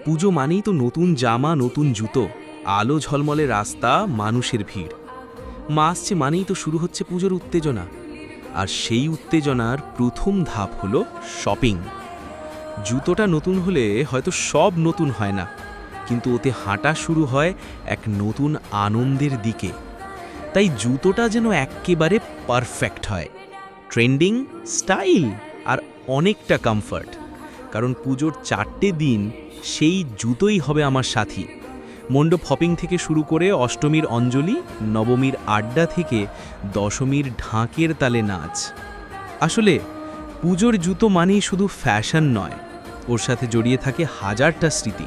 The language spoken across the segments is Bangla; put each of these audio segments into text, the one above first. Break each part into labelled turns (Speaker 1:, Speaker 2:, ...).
Speaker 1: পুজো মানেই তো নতুন জামা, নতুন জুতো, আলো ঝলমলে রাস্তা, মানুষের ভিড়। মা আসছে মানেই তো শুরু হচ্ছে পুজোর উত্তেজনা। আর সেই উত্তেজনার প্রথম ধাপ হলো শপিং। জুতোটা নতুন হলে হয়তো সব নতুন হয় না, কিন্তু ওতে হাঁটা শুরু হয় এক নতুন আনন্দের দিকে। তাই জুতোটা যেন এক্কেবারে পারফেক্ট হয়, ট্রেন্ডিং, স্টাইল আর অনেকটা কমফর্ট। কারণ পুজোর 4টে দিন সেই জুতোই হবে আমার সাথী। মণ্ডপ হপিং থেকে শুরু করে অষ্টমীর অঞ্জলি, নবমীর আড্ডা থেকে দশমীর ঢাকের তালে নাচ। আসলে পুজোর জুতো মানেই শুধু ফ্যাশন নয়, ওর সাথে জড়িয়ে থাকে হাজারটা স্মৃতি।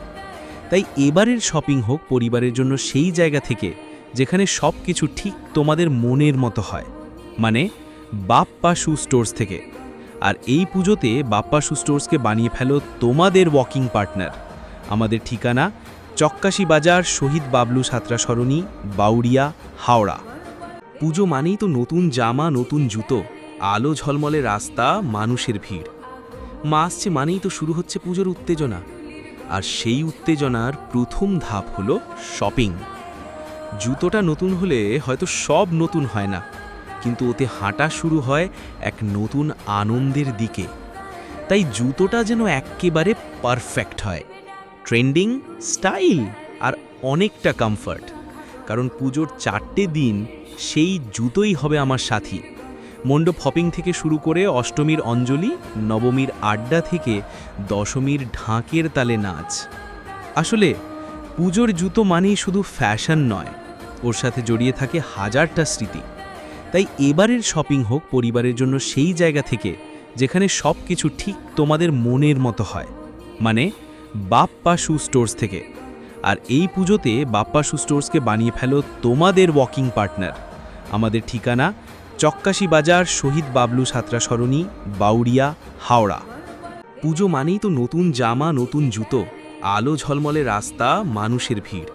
Speaker 1: তাই এবারের শপিং হোক পরিবারের জন্য সেই জায়গা থেকে যেখানে সব কিছু ঠিক তোমাদের মনের মতো হয়, মানে বাপ্পা শু স্টোর্স থেকে। আর এই পুজোতে বাপ্পা শু স্টোর্সকে বানিয়ে ফেলো তোমাদের ওয়াকিং পার্টনার। আমাদের ঠিকানা চক্কাশি বাজার, শহীদ বাবলু সাঁতরা সরণি, বাউরিয়া, হাওড়া। পুজো মানেই তো নতুন জামা, নতুন জুতো, আলো ঝলমলে রাস্তা, মানুষের ভিড়। মা আসছে মানেই তো শুরু হচ্ছে পুজোর উত্তেজনা। আর সেই উত্তেজনার প্রথম ধাপ হলো শপিং। জুতোটা নতুন হলে হয়তো সব নতুন হয় না, কিন্তু ওতে হাঁটা শুরু হয় এক নতুন আনন্দের দিকে। তাই জুতোটা যেন এক্কেবারে পারফেক্ট হয়, ট্রেন্ডিং, স্টাইল আর অনেকটা কমফর্ট। কারণ পুজোর 4টে দিন সেই জুতোই হবে আমার সাথী। মণ্ডপ হপিং থেকে শুরু করে অষ্টমীর অঞ্জলি, নবমীর আড্ডা থেকে দশমীর ঢাকের তালে নাচ। আসলে পুজোর জুতো মানেই শুধু ফ্যাশন নয়, ওর সাথে জড়িয়ে থাকে হাজারটা স্মৃতি। তাই এবারের শপিং হোক পরিবারের জন্য সেই জায়গা থেকে যেখানে সব কিছু ঠিক তোমাদের মনের মতো হয়, মানে বাপ্পা শু স্টোর্স থেকে। আর এই পুজোতে বাপ্পা শু স্টোর্সকে বানিয়ে ফেলো তোমাদের ওয়াকিং পার্টনার। আমাদের ঠিকানা চক্কাশি বাজার, শহীদ বাবলু সাঁতরা সরণি, বাউরিয়া, হাওড়া। পুজো মানেই তো নতুন জামা, নতুন জুতো, আলো ঝলমলে রাস্তা, মানুষের ভিড়।